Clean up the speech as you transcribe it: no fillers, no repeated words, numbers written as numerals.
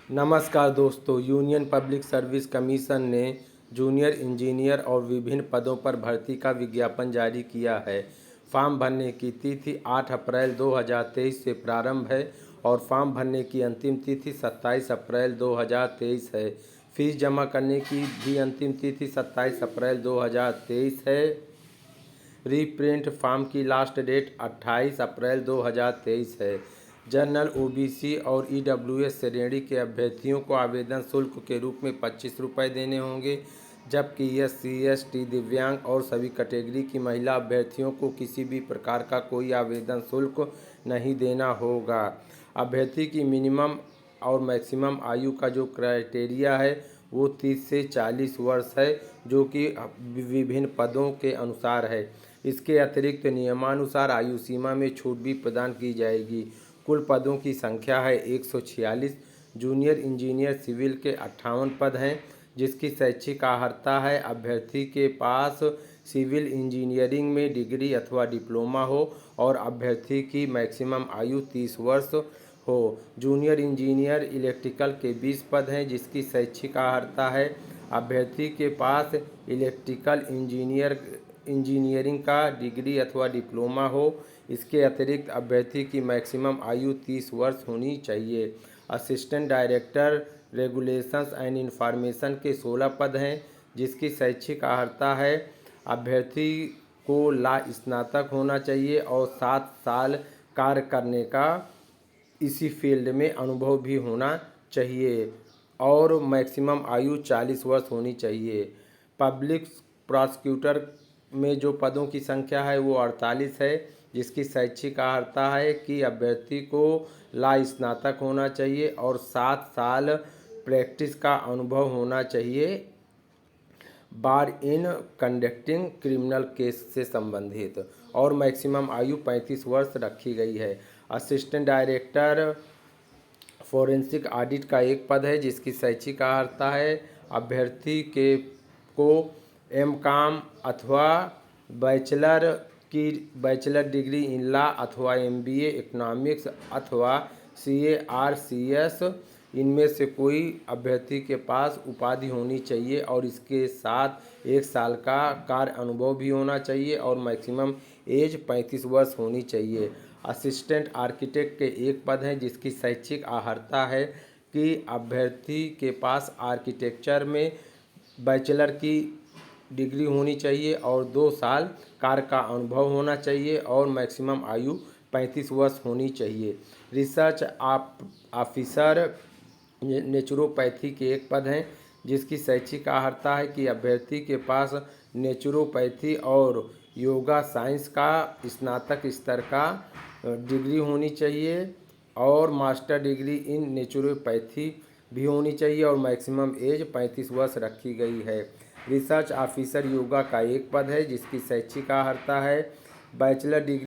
नमस्कार दोस्तों, union public service commission ने जूनियर इंजीनियर और विभिन्न पदों पर भर्ती का विज्ञापन जारी किया है। फॉर्म भरने की तिथि 8 अप्रैल 2023 से प्रारंभ है और फॉर्म भरने की अंतिम तिथि 27 अप्रैल 2023 है। फीस जमा करने की भी अंतिम तिथि 27 अप्रैल 2023 है। रीप्रिंट फॉर्म की लास्ट डेट 28 अप्रैल 2023 है। जनरल, ओबीसी और ईडब्ल्यूएस श्रेणी के अभ्यर्थियों को आवेदन शुल्क के रूप में 25 रुपये देने होंगे, जबकि एससी, एसटी, दिव्यांग और सभी कैटेगरी की महिला अभ्यर्थियों को किसी भी प्रकार का कोई आवेदन शुल्क नहीं देना होगा। अभ्यर्थी की मिनिमम और मैक्सिमम आयु का जो क्राइटेरिया है वो 30 से 40 वर्ष है, जो कि विभिन्न पदों के अनुसार है। इसके अतिरिक्त नियमानुसार आयु सीमा में छूट भी प्रदान की जाएगी। कुल पदों की संख्या है 146। जूनियर इंजीनियर सिविल के 58 पद हैं, जिसकी शैक्षिक अर्हता है अभ्यर्थी के पास सिविल इंजीनियरिंग में डिग्री अथवा डिप्लोमा हो और अभ्यर्थी की मैक्सिमम आयु 30 वर्ष हो। जूनियर इंजीनियर इलेक्ट्रिकल के 20 पद हैं, जिसकी शैक्षिक अर्हता है अभ्यर्थी के पास इलेक्ट्रिकल इंजीनियरिंग का डिग्री अथवा डिप्लोमा हो। इसके अतिरिक्त अभ्यर्थी की मैक्सिमम आयु 30 वर्ष होनी चाहिए। Assistant director regulations and information के 16 पद हैं, जिसकी शैक्षिक अर्हता है अभ्यर्थी को स्नातक होना चाहिए और 7 साल कार्य करने का इसी फील्ड में अनुभव भी होना चाहिए और मैक्सिमम आयु 40 वर्ष होनी चाहिए। पब्लिक प्रोसिक्यूटर में जो पदों की संख्या है वो 48 है, जिसकी शैक्षिक अर्हता है कि अभ्यर्थी को स्नातक होना चाहिए और 7 साल प्रैक्टिस का अनुभव होना चाहिए बार इन कंडक्टिंग क्रिमिनल केस से संबंधित, और मैक्सिमम आयु 35 वर्ष रखी गई है। असिस्टेंट डायरेक्टर फोरेंसिक ऑडिट का 1 पद है, जिसकी शैक्षिक अर्हता है अभ्यर्थी को एमकॉम अथवा बैचलर डिग्री इन लॉ अथवा एमबीए इकोनॉमिक्स अथवा सीएआरसीएस इनमें से कोई अभ्यर्थी के पास उपाधि होनी चाहिए और इसके साथ 1 साल का कार्य अनुभव भी होना चाहिए और मैक्सिमम एज 35 वर्ष होनी चाहिए। असिस्टेंट आर्किटेक्ट के 1 पद हैं, जिसकी शैक्षिक अर्हता है कि अभ्यर्थी के पास आर्किटेक्चर में बैचलर की डिग्री होनी चाहिए और 2 साल कार्य का अनुभव होना चाहिए और मैक्सिमम आयु 35 वर्ष होनी चाहिए। रिसर्च ऑफिसर नेचुरोपैथी के 1 पद हैं, जिसकी शैक्षिक अर्हता है कि अभ्यर्थी के पास नेचुरोपैथी और योगा साइंस का स्नातक स्तर का डिग्री होनी चाहिए और मास्टर डिग्री इन नेचुरोपैथी भी होनी चाहिए और मैक्सिमम एज 35 वर्ष रखी गई है। रिसर्च ऑफिसर योगा का 1 पद है, जिसकी शैक्षिक अर्हता है बैचलर डिग्री